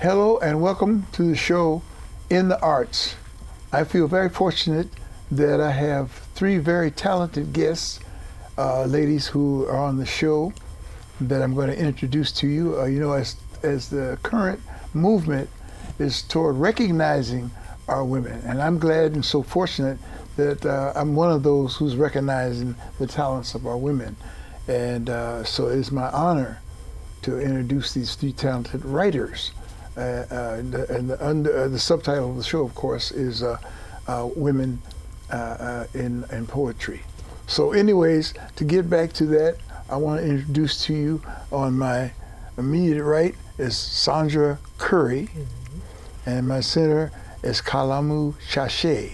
Hello and welcome to the show In the Arts. I feel very fortunate that I have three very talented guests, ladies who are on the show that I'm going to introduce to you. As the current movement is toward recognizing our women, and I'm glad and so fortunate that I'm one of those who's recognizing the talents of our women. And so it is my honor to introduce these three talented writers. The subtitle of the show, of course, is Women in Poetry. So anyways, to get back to that, I want to introduce to you, on my immediate right is Sandra Curry, and my center is Kalamau Chache.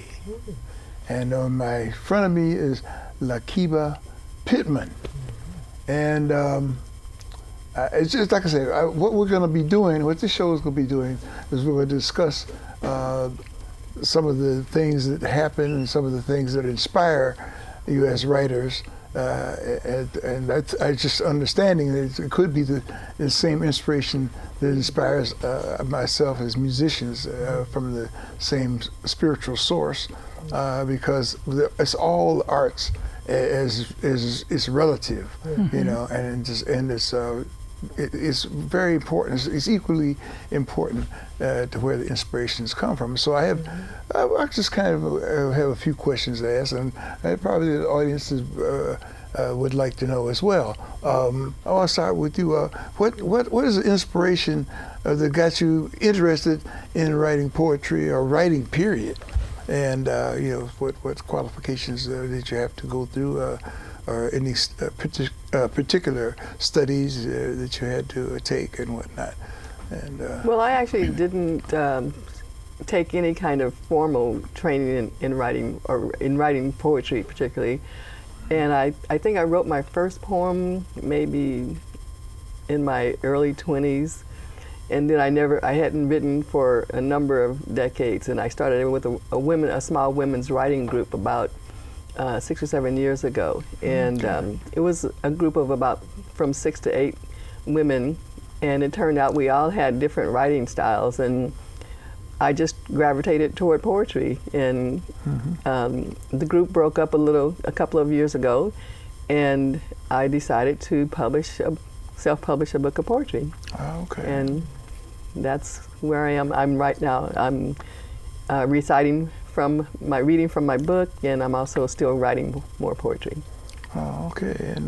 And on my front of me is Laltiba Pittman. And it's just like I said, what we're going to be doing, what this show is going to be doing, is we're going to discuss some of the things that happen and some of the things that inspire you as writers. And that's just understanding that it could be the same inspiration that inspires myself as musicians from the same spiritual source, because it's all arts is relative, you know, and it's very important. It's equally important to where the inspirations come from. So I just kind of have a few questions to ask, and probably the audience would like to know as well. I want to start with you. What is the inspiration that got you interested in writing poetry or writing, period? And what qualifications did you have to go through, or any particular studies that you had to take and whatnot? And well, I actually didn't take any kind of formal training in writing, or in writing poetry particularly. And I think I wrote my first poem maybe in my early 20s. And then I hadn't written for a number of decades, and I started with a small women's writing group about 6 or 7 years ago. And it was a group of about from 6 to 8 women, and it turned out we all had different writing styles, and I just gravitated toward poetry. And the group broke up a couple of years ago, and I decided to self-publish a book of poetry. Okay. And that's where I am. I'm right now. I'm reading from my book, and I'm also still writing more poetry. Oh, okay. And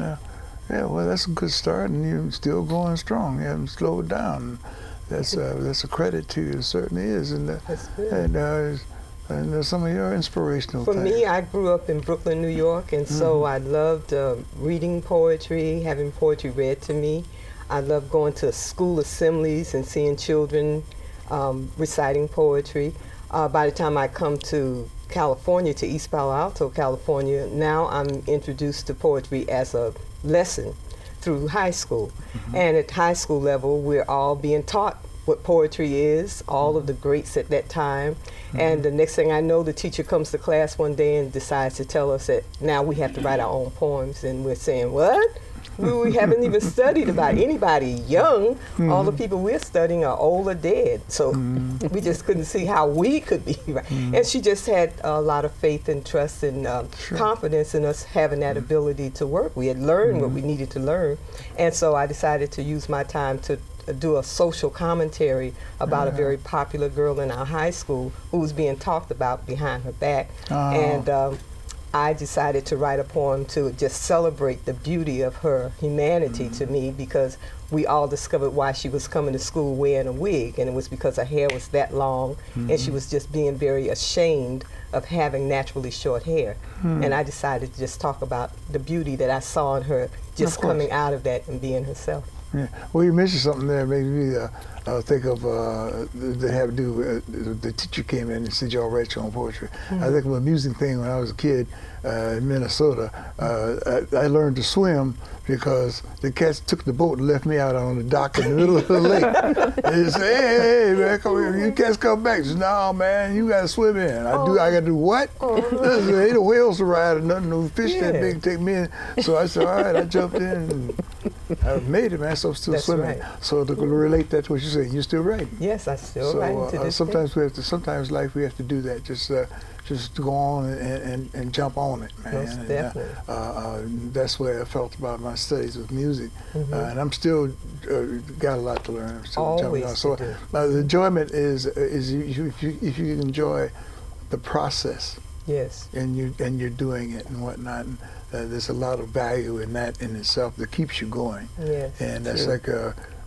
yeah, well, that's a good start, and you're still going strong. You haven't slowed down. That's a credit to you. It certainly is. And that's good. And some of your inspirational For things. me, I grew up in Brooklyn, New York, and so I loved reading poetry, having poetry read to me. I loved going to school assemblies and seeing children reciting poetry. By the time I come to California, to East Palo Alto, California, now I'm introduced to poetry as a lesson through high school. And at high school level, we're all being taught what poetry is, all of the greats at that time. And the next thing I know, the teacher comes to class one day and decides to tell us that now we have to write our own poems. And we're saying, what? We haven't even studied about anybody young. All the people we're studying are old or dead. So we just couldn't see how we could be right. And she just had a lot of faith and trust and confidence in us having that ability to work. We had learned what we needed to learn. And so I decided to use my time to do a social commentary about a very popular girl in our high school who was being talked about behind her back. And I decided to write a poem to just celebrate the beauty of her humanity to me, because we all discovered why she was coming to school wearing a wig, and it was because her hair was that long, and she was just being very ashamed of having naturally short hair. And I decided to just talk about the beauty that I saw in her, just coming out of that and being herself. Yeah. Well, you mentioned something there, made me think of that had to do with the teacher came in and said, y'all write your own poetry. I think of an amusing thing when I was a kid in Minnesota. I learned to swim because the cats took the boat and left me out on the dock in the middle of the lake. And they said, hey, man, come here, you cats come back. I said, no, man, you got to swim in. I got to do what? Ain't no whales to ride or nothing, no fish that big take me in. So I said, all right, I jumped in and I made it, man, so I'm still That's swimming. right. So to relate that to what you're saying, you're still writing. Yes, I still So write to this sometimes day. we have to. Sometimes life we have to do that. Just go on and jump on it, man. Most And, definitely. that's the way I felt about my studies with music, and I'm still got a lot to learn. I'm still jumping on. Always So to do. the enjoyment is if you enjoy the process, Yes. and you're doing it and whatnot. And, there's a lot of value in that in itself that keeps you going. Yes. And that's true. like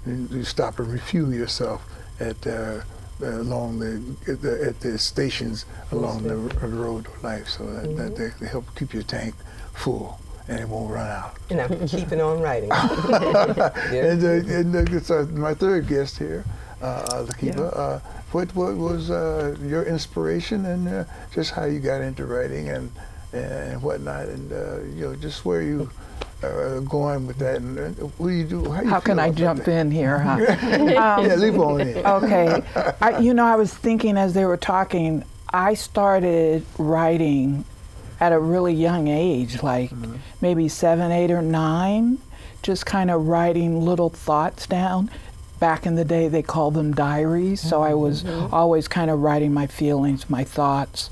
you stop and refuel yourself at along at the stations along the road of life, so that they help keep your tank full and it won't run out. And I'm keeping on writing. And so my third guest here, Laltiba, what was your inspiration and just how you got into writing and whatnot, and just where you going with that, and what do you do? How can I jump in here, huh? Yeah, leave on in. Okay. I was thinking as they were talking, I started writing at a really young age, like maybe 7, 8, or 9, just kind of writing little thoughts down. Back in the day, they called them diaries, so I was always kind of writing my feelings, my thoughts,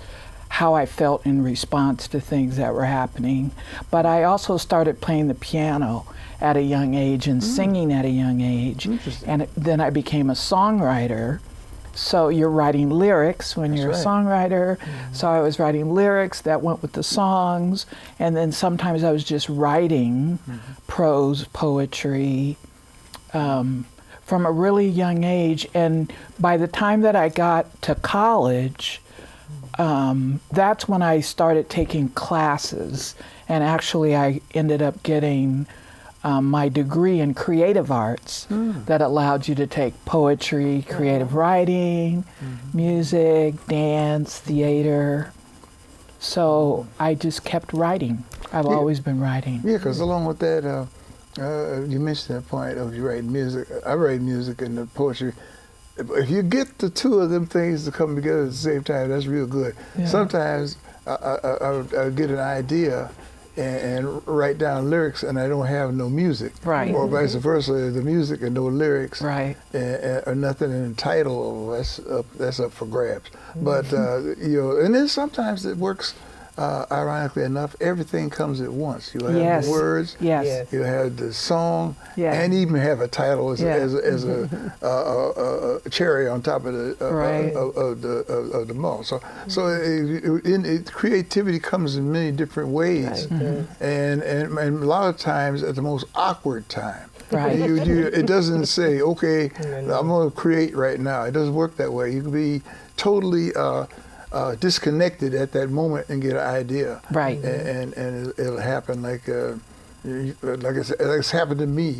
how I felt in response to things that were happening. But I also started playing the piano at a young age and singing at a young age. And then I became a songwriter. So you're writing lyrics when you're a songwriter. So I was writing lyrics that went with the songs. And then sometimes I was just writing prose, poetry, from a really young age. And by the time that I got to college, that's when I started taking classes, and actually I ended up getting my degree in creative arts that allowed you to take poetry, creative writing, music, dance, theater. So I just kept writing. I've always been writing. Yeah, because along with that, you mentioned that point of you writing music. I write music and the poetry. If you get the two of them things to come together at the same time, that's real good. Yeah. Sometimes I would get an idea and write down lyrics, and I don't have no music. Right. Or vice versa, the music and no lyrics. Right. Or nothing in the title. That's up for grabs. But and then sometimes it works. Ironically enough, everything comes at once. You have the words, Yes. you have the song, Yeah. and even have a title as Yeah. a cherry on top of the malt. So creativity comes in many different ways, and a lot of times at the most awkward time. Right. It doesn't say, okay, I'm going to create right now. It doesn't work that way. You can be totally disconnected at that moment and get an idea, Right. And it'll happen like I said, it's happened to me.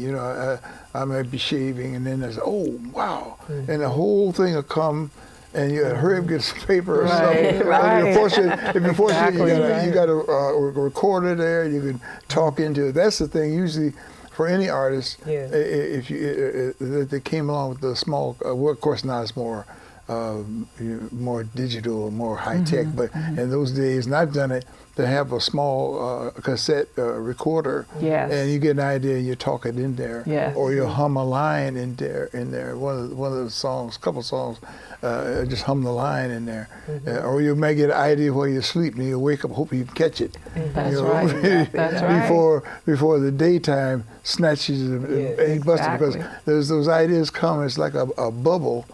I might be shaving, and then there's wow, and the whole thing will come, and you hurry up, get some paper or something. Right. If you're fortunate, Exactly. you got a recorder there. You can talk into it. That's the thing. Usually, for any artist, if they came along with the small, of course now it's more digital, more high tech, but in those days, and I've done it, to have a small cassette recorder, and you get an idea and you talk it in there, or you hum a line in there. One of the songs, couple songs, just hum the line in there, or you may get an idea while you're asleep and you wake up, hoping you can catch it. That's right. That's right. Before the daytime snatches and busts it, because those ideas come. It's like a bubble.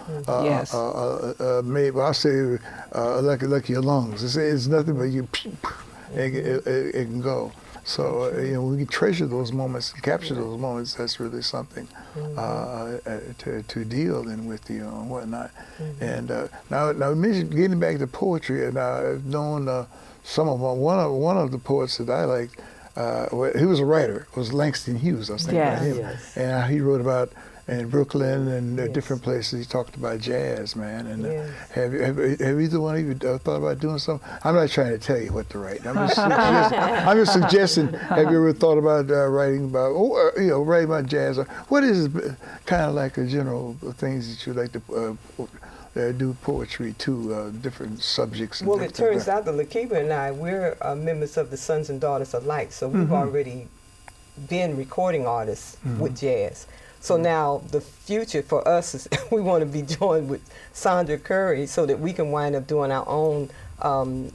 Made, I'll say, like your lungs. It's nothing but you. It can go. So we can treasure those moments and capture those moments. That's really something to deal in with and whatnot. And now getting back to poetry, and I've known some of them. One of the poets that I liked, he was a writer. Was Langston Hughes. I was thinking about him, and he wrote about. In Brooklyn and different places, he talked about jazz, man. And have either one of you thought about doing something? I'm not trying to tell you what to write. I'm just suggesting. Have you ever thought about writing about jazz? Or what is kind of like a general things that you like to do poetry to different subjects? Well, it turns out that Laltiba and I, we're members of the Sons and Daughters Alike, so we've already been recording artists with jazz. So now the future for us is we want to be joined with Sandra Curry so that we can wind up doing our own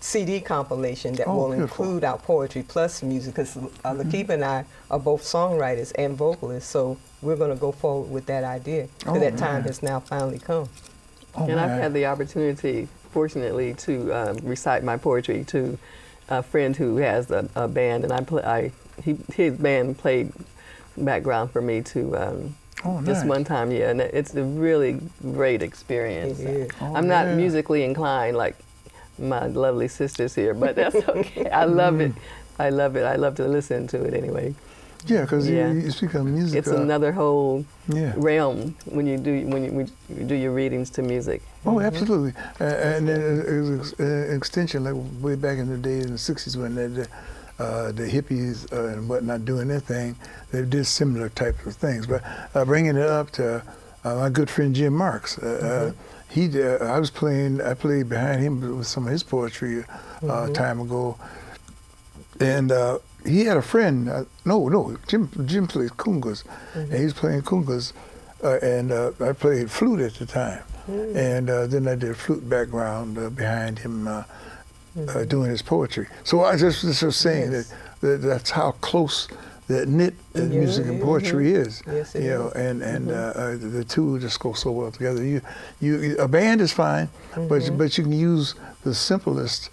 CD compilation that will include our poetry plus music, because Laltiba and I are both songwriters and vocalists, so we're going to go forward with that idea. So that time has now finally come. And I've had the opportunity, fortunately, to recite my poetry to a friend who has a band, and his band played background for me to just one time, and it's a really great experience. I'm not musically inclined like my lovely sisters here, but that's okay. I love it. I love it. I love to listen to it anyway. Yeah, because you speak of music. It's another whole realm when you do your readings to music. Oh, absolutely. And then it was an extension, like way back in the day in the 60s when the hippies and whatnot doing their thing, they did similar types of things. But bringing it up to my good friend Jim Marks, I played behind him with some of his poetry time ago, and he had a friend. Jim plays congas, and he's playing congas, and I played flute at the time, and then I did flute background behind him. Doing his poetry. So I just was saying that's how close that knit music and poetry is. Yes, it is. And the two just go so well together. A band is fine, but you can use the simplest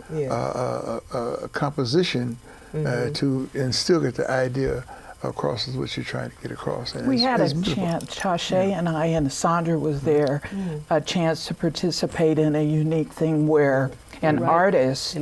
composition and still get the idea across is what you're trying to get across. And we had a chance, Chache and I, and Sandra was there, a chance to participate in a unique thing where an artist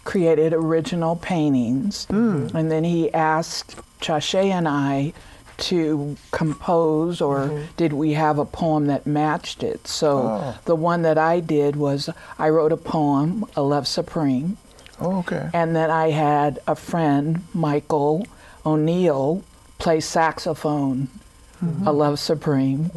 created original paintings, and then he asked Chache and I to compose, or did we have a poem that matched it? So the one that I did was I wrote a poem, A Love Supreme, and then I had a friend, Michael O'Neill, play saxophone, A Love Supreme,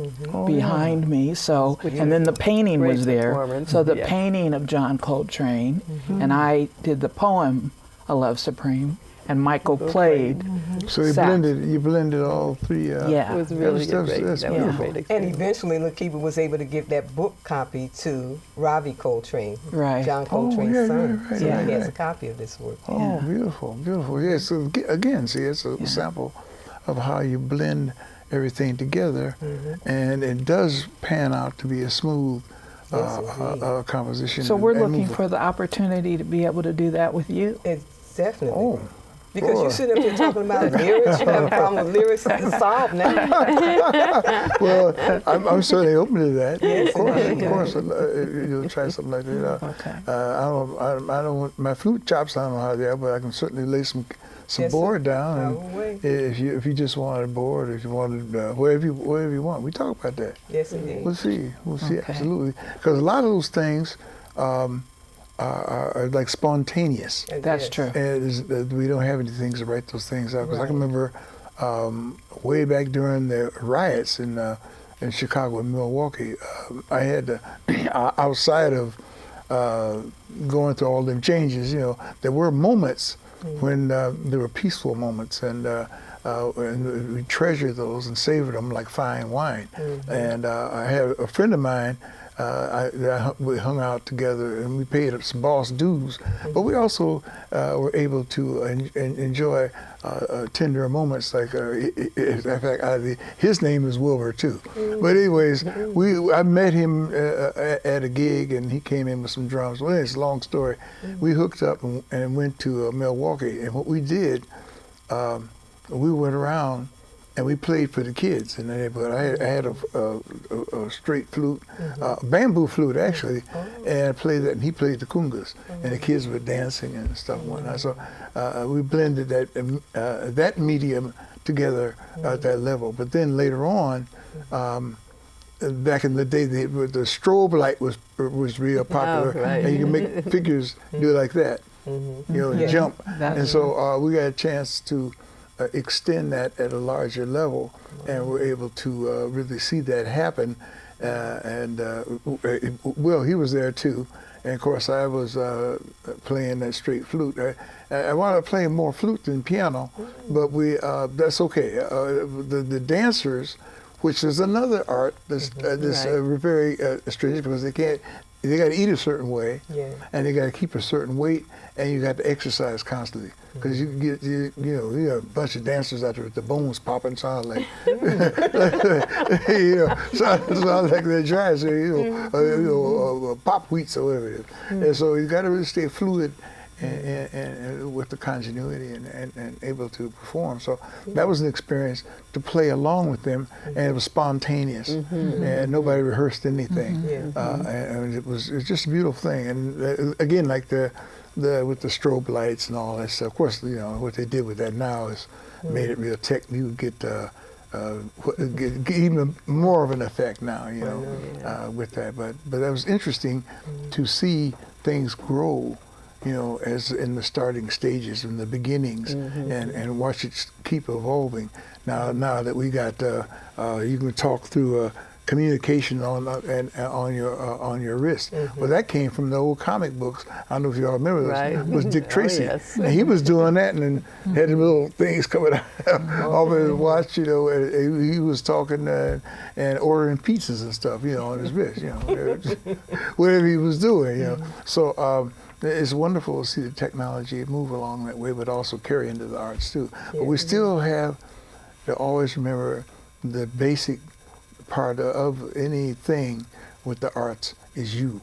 behind me. So, and then the painting was there. So the painting of John Coltrane, and I did the poem, A Love Supreme, and Michael played. So you blended all three. It was really great. That's beautiful. And eventually, Laltiba was able to give that book copy to Ravi Coltrane, John Coltrane's son. So he has a copy of this work. Oh, beautiful, beautiful. Yeah. So again, see, it's a sample of how you blend everything together, and it does pan out to be a smooth composition. So we're looking for the opportunity to be able to do that with you. It's definitely. Because you sit up here talking about lyrics, you have a problem with lyrics to solve now. Well, I'm certainly open to that. Yes, of course, you'll try something like that. I don't want my flute chops. I don't know how they are, but I can certainly lay some board down. And if you just wanted a board, if you wanted wherever you want, we talk about that. Yes, indeed. We'll see, absolutely. Because a lot of those things. Are like spontaneous. That's true. And we don't have any things to write those things out. Because I can remember way back during the riots in Chicago and Milwaukee, I had to, outside of going through all them changes, there were moments when there were peaceful moments, and we treasured those and savored them like fine wine. And I had a friend of mine. We hung out together and we paid some boss dues, but we also were able to enjoy tender moments. Like, in fact, his name is Wilbur too. But anyways, I met him at a gig, and he came in with some drums. Well, it's a long story. We hooked up and went to Milwaukee, and what we did, we went around. And we played for the kids in the neighborhood. I had a straight flute, bamboo flute actually, and I played that, and he played the congas, and the kids were dancing and stuff and whatnot. So we blended that medium together at that level. But then later on, back in the day, the strobe light was real popular, and you can make figures do like that, jump. And so we got a chance to extend that at a larger level, and we're able to really see that happen. Will, he was there too. And of course, I was playing that straight flute. I wanted to play more flute than piano, but that's okay. The dancers, which is another art that's very strange because they got to eat a certain way, and they got to keep a certain weight, and you got to exercise constantly. Because you get a bunch of dancers out there with the bones popping, sound like sound like they're trying to pop wheats or whatever it is. And so you got to really stay fluid and with the continuity and able to perform. So that was an experience to play along with them, and it was spontaneous, and nobody rehearsed anything, and it was just a beautiful thing. And again, like with the strobe lights and all that stuff. Of course, what they did with that now is made it real tech. You get even more of an effect now, with that. But that was interesting to see things grow, as in the starting stages, in the beginnings, and watch it keep evolving. Now that we got, you can talk through communication on your wrist. Well, that came from the old comic books. I don't know if y'all remember this. Right. It was Dick Tracy. Yes. And he was doing that, and then had the little things coming out off his watch. And he was talking and ordering pizzas and stuff, on his wrist. Whatever he was doing. So. It's wonderful to see the technology move along that way, but also carry into the arts too. But we still have to always remember the basic part of anything with the arts is you,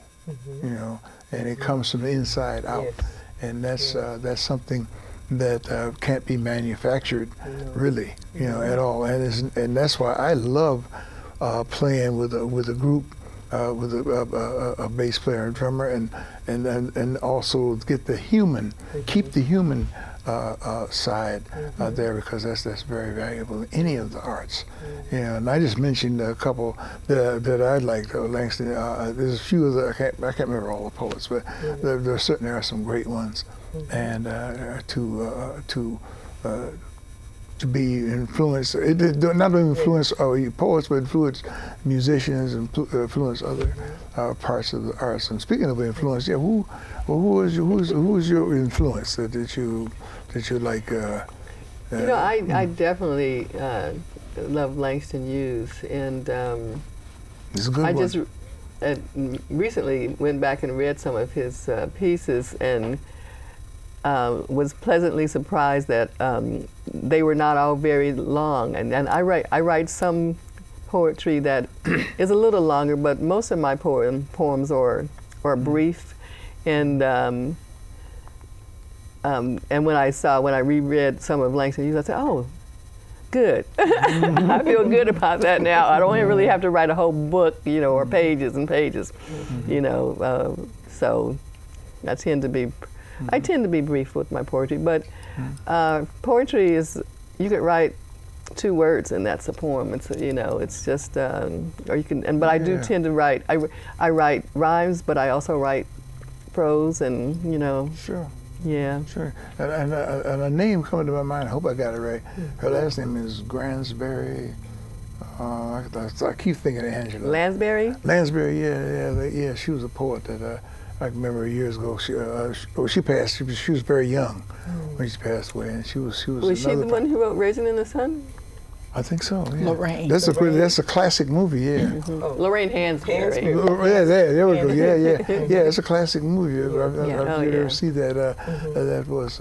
and it comes from the inside out, and that's something that can't be manufactured, really, at all. And that's why I love playing with a group. With a bass player and drummer, and also get the human, keep the human side there, because that's very valuable in any of the arts. And I just mentioned a couple that I like. Langston. There's a few of the I can't remember all the poets, but there certainly are some great ones, and to be influenced, not only influence poets, but influence musicians and influence other parts of the arts. And speaking of influence, who is your influence that you like? I definitely love Langston Hughes, and it's a good I one. just recently went back and read some of his pieces, and was pleasantly surprised that they were not all very long. And I write some poetry that is a little longer, but most of my poems are brief. And when I reread some of Langston Hughes, I said, oh, good. I feel good about that now. I don't really have to write a whole book, or pages and pages, so I tend to be brief with my poetry, but poetry is, you could write 2 words and that's a poem. It's it's just or you can, but I do tend to write. I write rhymes, but I also write prose, and Sure. Yeah. Sure. And a name coming to my mind. I hope I got it right. Her last name is Gransberry. I keep thinking of Angela. Lansbury. Lansbury. Yeah. She was a poet that. I remember years ago. She passed. She was very young when she passed away, and she was. Was she the one who wrote "Raisin in the Sun"? I think so. Yeah. Lorraine. That's a classic movie. Yeah. Lorraine Hansberry. There we go. Yeah. It's a classic movie. I've never seen that. That was.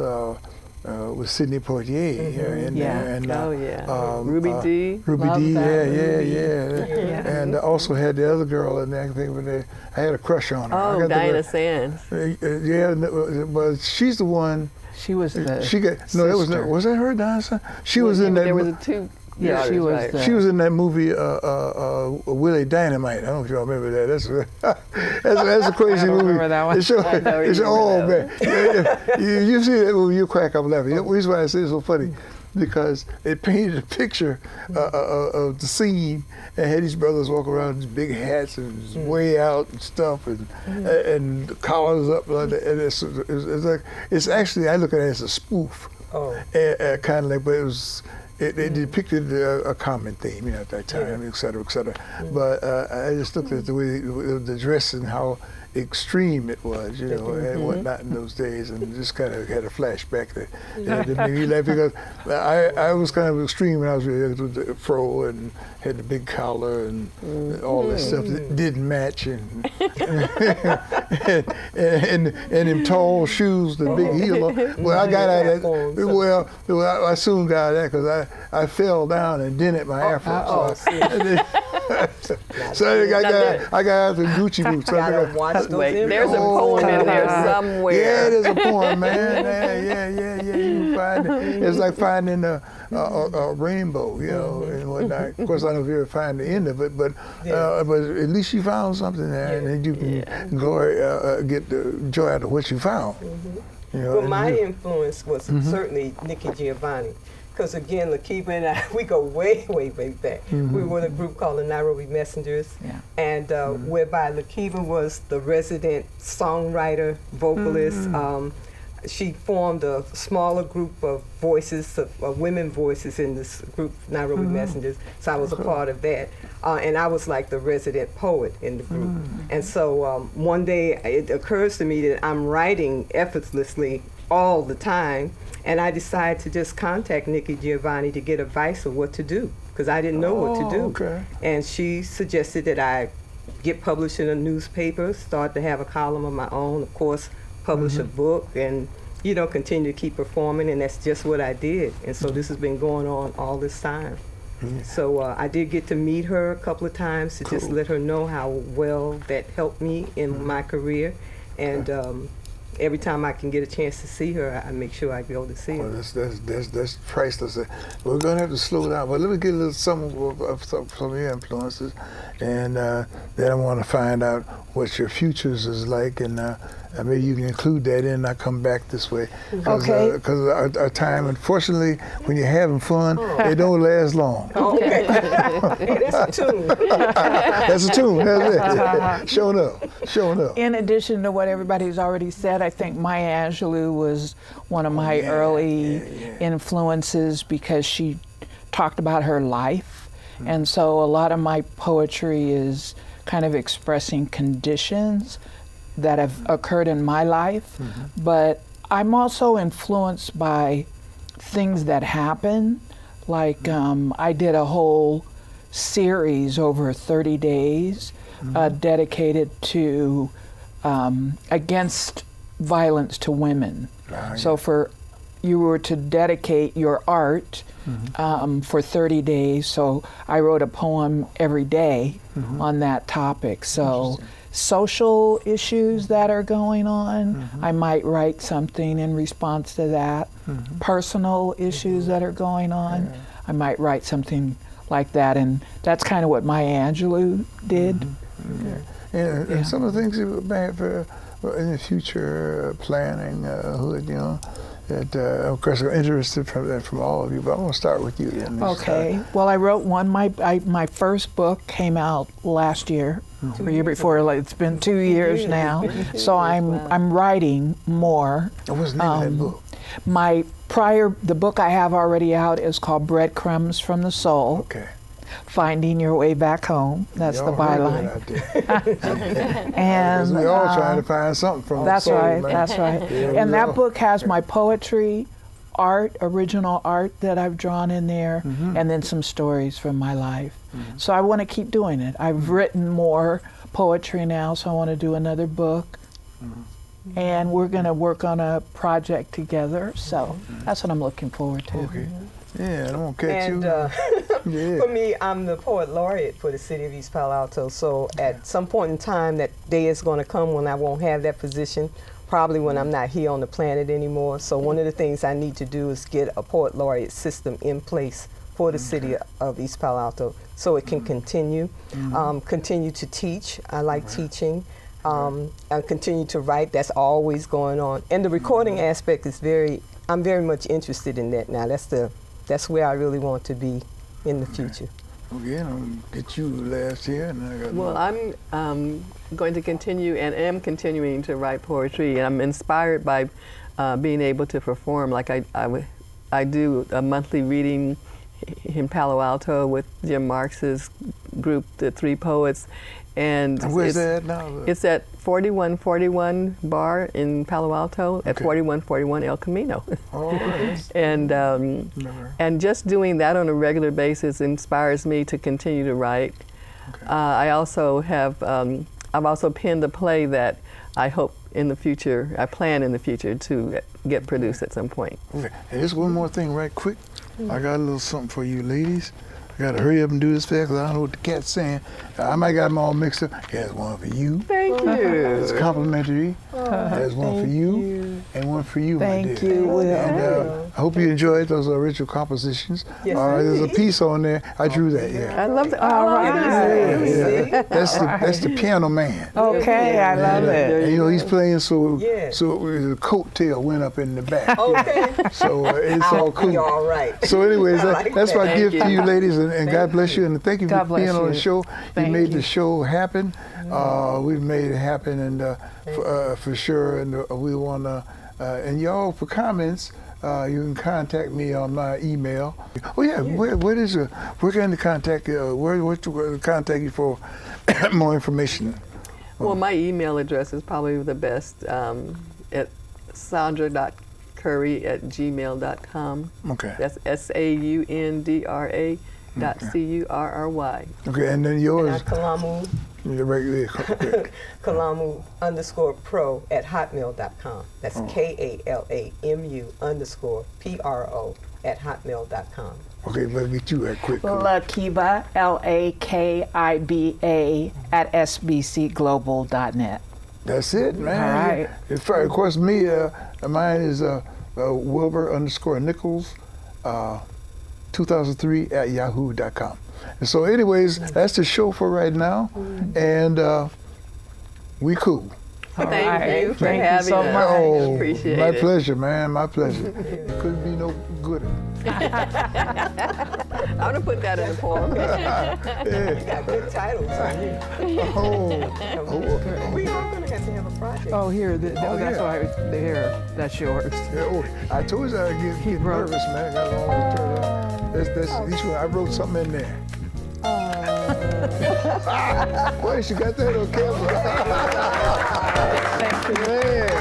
With Sidney Poitier in there, and Ruby Dee. Ruby Dee, and also had the other girl in there. I think I had a crush on her. Oh, Diana Sands. But she's the one. She was the. She got no. That was was that her, Diana Sands? She was in that. There was a 2. Yeah, she was. Right. She was in that movie, Willie Dynamite. I don't know if y'all remember that. That's a crazy movie. Remember that one? Man, you see that movie, you crack up laughing. The reason why I say it's so funny, because it painted a picture of the scene, and had these brothers walk around with these big hats and way out and stuff, and collars up, and it's actually, I look at it as a spoof, kind of like, but it was. it depicted a common theme, you know, at that time, et cetera, et cetera. But I just looked at the way the dress and how extreme it was, you know, and whatnot in those days, and just kind of had a flashback that made me laugh, because I was kind of extreme when I was really young, with the fro and had the big collar and all that stuff that didn't match, and them tall shoes, the big heel. Well, I got out of that. Well, I soon got out of that because I fell down and dented my afro. So I got out the Gucci boots. There's a poem in there somewhere. Yeah, there's a poem, man. Yeah. You can find it. It's like finding a rainbow, you know, and whatnot. Of course, I don't know if you ever find the end of it, but at least you found something there, and then you can go get the joy out of what you found. You know, well, my influence was certainly Nikki Giovanni. Because again, Laltiba and I, we go way, way, way back. We were in a group called the Nairobi Messengers, and whereby Laltiba was the resident songwriter, vocalist. She formed a smaller group of voices, of women voices in this group, Nairobi Messengers. So I was a part of that. And I was like the resident poet in the group. And so one day it occurs to me that I'm writing effortlessly all the time. And I decided to just contact Nikki Giovanni to get advice of what to do, because I didn't know what to do. Okay. And she suggested that I get published in a newspaper, start to have a column of my own, of course, publish a book, and, you know, continue to keep performing. And that's just what I did. And so this has been going on all this time. So I did get to meet her a couple of times to just let her know how well that helped me in my career. And every time I can get a chance to see her, I make sure I go to see her. That's priceless. We're gonna have to slow down, but let me get a little some of your influences, and then I want to find out what your futures is like, and maybe you can include that in. I come back this way, because our time, unfortunately, when you're having fun, it don't last long. Okay, hey, that's a tune. That's a tune. That's it. Showing up. In addition to what everybody's already said, I think Maya Angelou was one of my early influences, because she talked about her life. And so a lot of my poetry is kind of expressing conditions that have occurred in my life. But I'm also influenced by things that happen. Like I did a whole series over 30 days dedicated to against violence to women. So you were to dedicate your art for 30 days. So I wrote a poem every day on that topic. So social issues that are going on, I might write something in response to that. Personal issues that are going on, I might write something like that. And that's kind of what Maya Angelou did. And some of the things you may have in the future planning, Hood, you know, that of course I'm interested from all of you, but I'm going to start with you then. Okay. Well, I wrote one. My first book came out last year, or year before. Like, it's been 2 years now, so I'm writing more. What's the name of that book? The book I have already out is called Crumbs from the Soul. Okay. Finding Your Way Back Home. That's the byline. And we're all trying to find something from the soul, man. That's right. And that book has my poetry, art, original art that I've drawn in there, and then some stories from my life. So I want to keep doing it. I've written more poetry now, so I want to do another book. And we're going to work on a project together. So that's what I'm looking forward to. Okay. Yeah, I don't catch and, you. For me, I'm the poet laureate for the city of East Palo Alto. So at some point in time, that day is going to come when I won't have that position, probably when I'm not here on the planet anymore. So one of the things I need to do is get a poet laureate system in place for the city of East Palo Alto, so it can continue, continue to teach. I like teaching. And continue to write. That's always going on. And the recording aspect is I'm very much interested in that now. That's where I really want to be in the future. Okay, I'll get you last here. And I got well, I'm going to continue and am continuing to write poetry, and I'm inspired by being able to perform. Like I do a monthly reading in Palo Alto with Jim Marx's group, the Three Poets. And where's that now? It's at 4141 Bar in Palo Alto at 4141 El Camino. Oh, nice. And just doing that on a regular basis inspires me to continue to write. Okay. I also have, I've also penned a play that I hope in the future, I plan in the future to get produced at some point. Okay. Hey, just one more thing right quick. I got a little something for you ladies. I gotta hurry up and do this fast because I don't know what the cat's saying. I might got them all mixed up. Here's one for you. Thank you. It's complimentary. There's one for you and one for you, my dear. Thank you, Will. And I hope you enjoyed those original compositions. Yes, There's a piece on there. I drew that, yeah. I love that. All right. Yeah. That's the piano man. Okay, I love it. And, you know, he's playing so Yeah. the coattail went up in the back. Okay. So it's all cool. You're all right. So anyways, I like that's my that. gift Thank to you. you ladies, and God bless you, and thank you God for being bless on the you. show. You Thank made you. the show happen. We've made it happen, and for sure, and we want to, and y'all for comments, you can contact me on my email. Oh yeah, where can they contact you? Where to contact you for more information? Well, my email address is probably the best at sandra.curry@gmail.com. Okay. That's SAUNDRA.CURRY. Okay, and then And yours. Kalamau, Kalamu_pro@hotmail.com. That's KALAMU_PRO@hotmail.com. Okay, let's get you that quick. Laltiba, LAKIBA @sbcglobal.net. That's it, man. All right. Of course, me, mine is Wilbur_Nichols, 2003 @yahoo.com. And so, anyways, that's the show for right now, and we cool. Thank right. you for Thank you having so us. much. Oh, Appreciate my it. pleasure, man. My pleasure. It couldn't be no gooder. I'm gonna put that in the poem. You got good titles on you. We are going to have a project. Oh, here, that's yeah. why there. That's yours. I told you I'd get wrote- nervous, man. I got a long turn around. Each one, I wrote something in there. Boy, she got that on camera. Thank you. Man,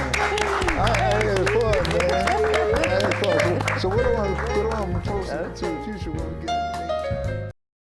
I had fun, man. I had fun. So what do I propose to the future when we get